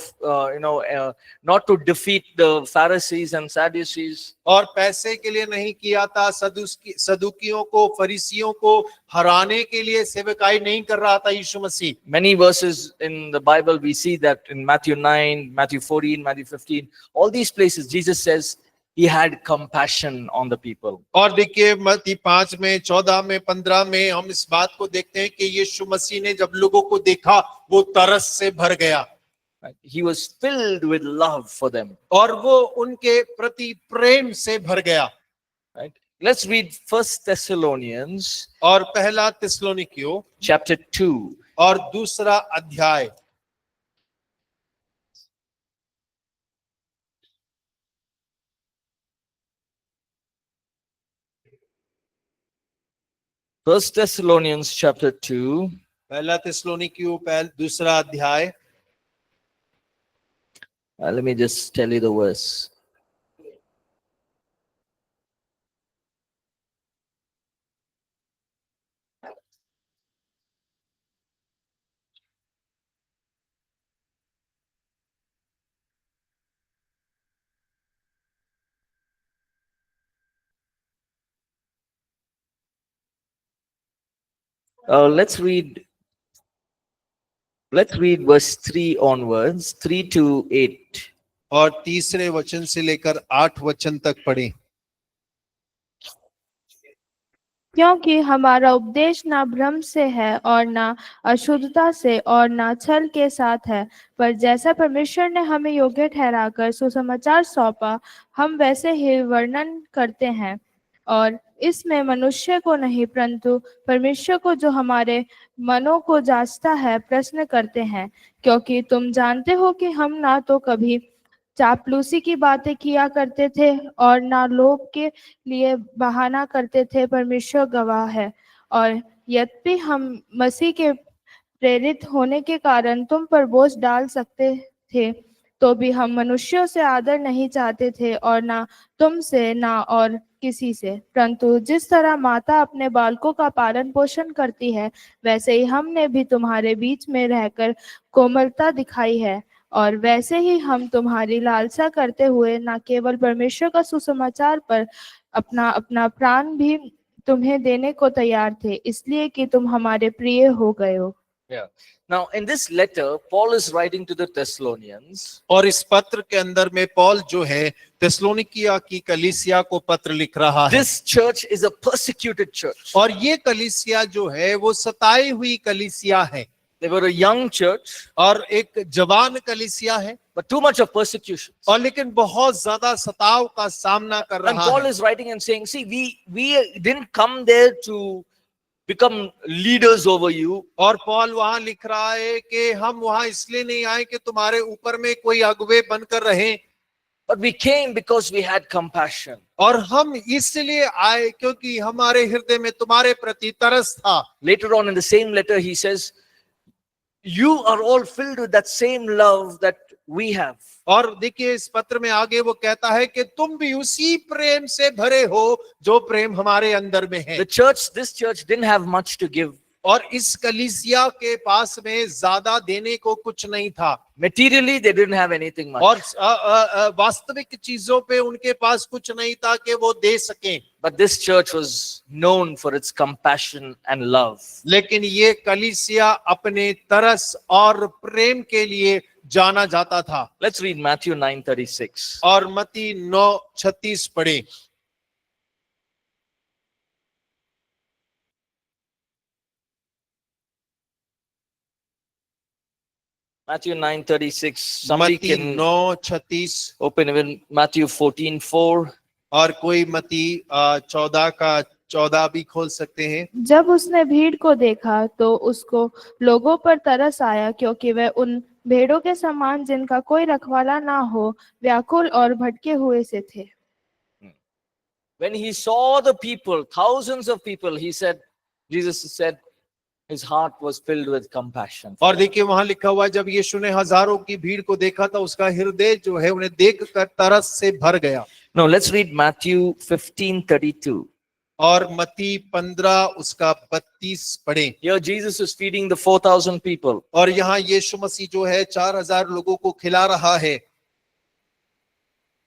not to defeat the Pharisees and Sadducees. और पैसे के लिए नहीं किया था, सदुकियों को फरीसियों को हराने के लिए सेवकाई नहीं कर रहा था यीशु मसीह। Many verses in the Bible we see that in Matthew 9, Matthew 14, Matthew 15, all these places Jesus says he had compassion on the people. और देखिए मत्ती 5 में 14 में 15 में हम इस बात को देखते हैं कि यीशु मसीह ने जब लोगों को देखा वो तरस से भर गया। Right? He was filled with love for them. और वो उनके प्रति प्रेम से भर गया। Right? Let's read 1 Thessalonians और पहला थिस्सलुनीकियों chapter 2. और दूसरा अध्याय। First Thessalonians chapter 2. पहला थिस्सलुनीकियों दूसरा अध्याय। Let me just tell you the verse. Let's read verse 3 onwards, 3 to 8. और तीसरे वचन से लेकर 8 वचन तक पढ़ें। क्योंकि हमारा उपदेश ना भ्रम से है और ना अशुद्धता से और ना छल के साथ है, पर जैसा परमेश्वर ने हमें योग्य ठहराकर सुसमाचार सौंपा, हम वैसे ही वर्णन करते हैं। और इसमें मनुष्य को नहीं परंतु परमेश्वर को जो हमारे मनों को जांचता है प्रश्न करते हैं, क्योंकि तुम जानते हो कि हम ना तो कभी चापलूसी की बातें किया करते थे और ना लोभ के लिए बहाना करते थे, परमेश्वर गवाह है। और यद्यपि हम मसीह के प्रेरित होने के कारण तुम पर बोझ डाल सकते थे, तो भी हम मनुष्यों से आदर नहीं चाहते थे और ना तुमसे ना और किसी से, परंतु जिस तरह माता अपने बालकों का पालन पोषण करती है, वैसे ही हमने भी तुम्हारे बीच में रहकर कोमलता दिखाई है। और वैसे ही हम तुम्हारी लालसा करते हुए न केवल परमेश्वर का सुसमाचार पर अपना अपना प्राण भी तुम्हें देने को तैयार थे, इसलिए कि तुम हमारे प्रिय हो गए हो। Yeah. Now, in this letter, Paul is writing to the Thessalonians. और इस पत्र के अंदर में पौल जो है थिस्सलुनीकिया की कलीसिया को पत्र लिख रहा है। This church is a persecuted church. और ये कलीसिया जो है वो सताई हुई कलीसिया है। They were a young church, और एक जवान कलीसिया है, but too much of persecution. और लेकिन बहुत ज्यादा सताव का सामना कर And रहा Paul है। is writing and saying, see, we didn't come there to become leaders over you. और पौल वहां लिख रहा है कि हम वहां इसलिए नहीं आए कि तुम्हारे ऊपर में कोई अगुवे बनकर रहें, But we came because we had compassion. और हम इसलिए आए क्योंकि हमारे हृदय में तुम्हारे प्रति तरस था। Later on in the same letter, he says, you are all filled with that same love that we have. और देखिए इस पत्र में आगे वो कहता है कि तुम भी उसी प्रेम से भरे हो जो प्रेम हमारे अंदर में है। This church didn't have much to give. और इस कलीसिया के पास में ज्यादा देने को कुछ नहीं था। Materially, they didn't have anything much. और वास्तविक चीजों पे उनके पास कुछ नहीं था कि वो दे सकें। But this church was known for its compassion and love. लेकिन ये कलीसिया अपने तरस और प्रेम के लिए जाना जाता था। Let's read Matthew 9:36. और मत्ती 9:36 पढ़े। Matthew 9:36. Somebody मत्ती can 9:36 open even Matthew 14:4. और कोई मत्ती 14 का 14 भी खोल सकते हैं। जब उसने भीड़ को देखा तो उसको लोगों पर तरस आया, क्योंकि वह उन भेड़ों के समान जिनका कोई रखवाला ना हो व्याकुल और भटके हुए से थे। When he saw the people, thousands of people, Jesus said, his heart was filled with compassion. और देखिए वहां लिखा हुआ है जब यीशु ने हजारों की भीड़ को देखा था उसका हृदय जो है उन्हें देखकर तरस से भर गया। Now let's read Matthew 15:32. और मत्ती 15 उसका 32 पढ़े। Here Jesus is feeding the 4,000 people. और यहाँ यीशु मसीह जो है 4000 लोगों को खिला रहा है।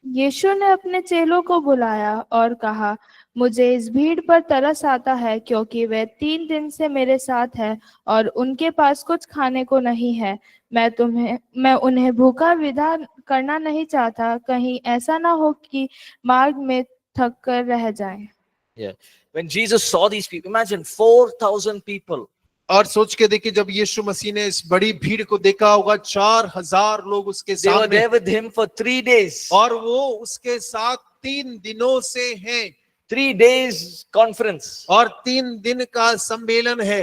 यीशु ने अपने चेलों को बुलाया और कहा, मुझे इस भीड़ पर तरस आता है, क्योंकि वे 3 दिन से मेरे साथ है और उनके पास कुछ खाने को नहीं है। मैं उन्हें भूखा विदा करना नहीं चाहता, कहीं ऐसा ना हो कि मार्ग में थक कर रह जाएं। Yeah. When Jesus saw these people, imagine 4,000 people. और सोच के देखिए जब यीशु मसीह ने इस बड़ी भीड़ को देखा होगा 4000 लोग उसके They were सामने there with him for 3 days. और वो उसके साथ 3 दिनों से हैं। 3 days conference. और 3 दिन का सम्मेलन है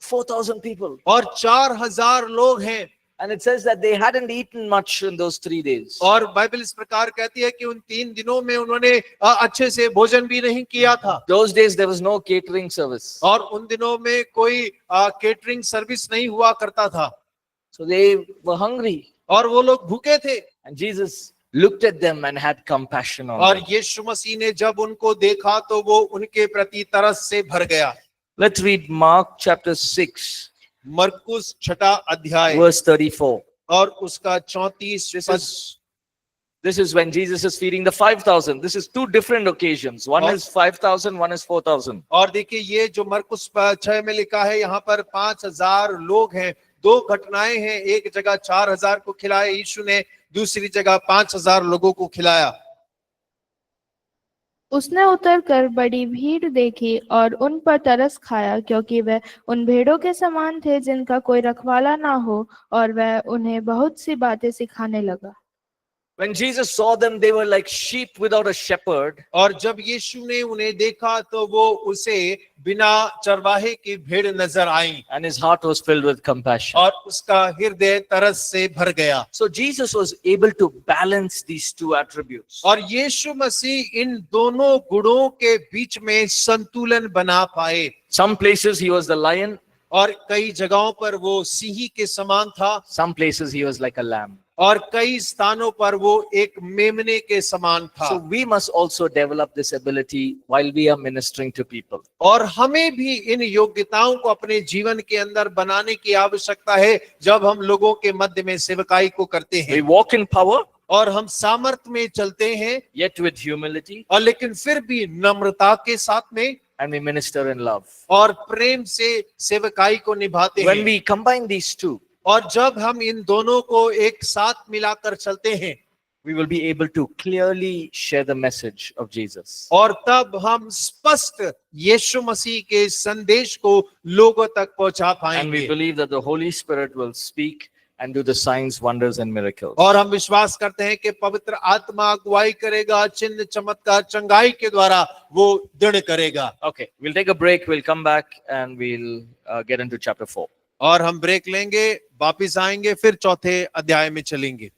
4,000 people. और 4000 लोग हैं। And it says that they hadn't eaten much in those 3 days. और बाइबल इस प्रकार कहती है कि उन 3 दिनों में उन्होंने अच्छे से भोजन भी नहीं किया था। Those days there was no catering service. और उन दिनों में कोई केटरिंग सर्विस नहीं हुआ करता था। So they were hungry. और वो लोग भूखे थे। And Jesus looked at them and had compassion on और them. यीशु मसीह ने जब उनको देखा तो वो उनके प्रति तरस से भर गया। Let's read Mark chapter 6, मरकुस 6 अध्याय verse 34. और उसका 34 पद। This is when Jesus is feeding the 5,000. This is 2 different occasions. One is 5,000, one is 4,000. और देखिए ये जो मरकुस 6 में लिखा है यहाँ पर 5000 लोग हैं। 2 घटनाएं हैं, एक जगह 4000 को खिलाया यीशु ने, दूसरी जगह 5000 लोगों को खिलाया। उसने उतरकर बड़ी भीड़ देखी और उन पर तरस खाया, क्योंकि वह उन भेड़ों के समान थे जिनका कोई रखवाला ना हो, और वह उन्हें बहुत सी बातें सिखाने लगा। When Jesus saw them, they were like sheep without a shepherd. और जब यीशु ने उन्हें देखा तो वो उसे बिना चरवाहे की भेड़ नजर आई। And his heart was filled with compassion. और उसका हृदय तरस से भर गया। So Jesus was able to balance these 2 attributes. और यीशु मसीह इन दोनों गुणों के बीच में संतुलन बना पाए। Some places he was the lion. और कई जगहों पर वो सिंह के समान था। Some places he was like a lamb. और कई स्थानों पर वो एक मेमने के समान था। So we must also develop this ability while we are ministering to people. और हमें भी इन योग्यताओं को अपने जीवन के अंदर बनाने की आवश्यकता है जब हम लोगों के मध्य में सेवकाई को करते हैं। We walk in power, और हम सामर्थ में चलते हैं, yet with humility, और लेकिन फिर भी नम्रता के साथ में, and we minister in love. और प्रेम से सेवकाई को निभाते When हैं। we combine these 2, और जब हम इन दोनों को एक साथ मिलाकर चलते हैं, we will be able to clearly share the message of Jesus. और तब हम स्पष्ट यीशु मसीह के संदेश को लोगों तक पहुंचा And we पाएंगे। believe that the Holy Spirit will speak and do the signs, wonders and miracles. और हम विश्वास करते हैं कि पवित्र आत्मा अगुवाई करेगा, चिन्ह चमत्कार चंगाई के द्वारा वो दृढ़ करेगा। Okay, we'll take a break. We'll come back and we'll get into chapter 4. और हम ब्रेक लेंगे, वापिस आएंगे, फिर 4थे अध्याय में चलेंगे।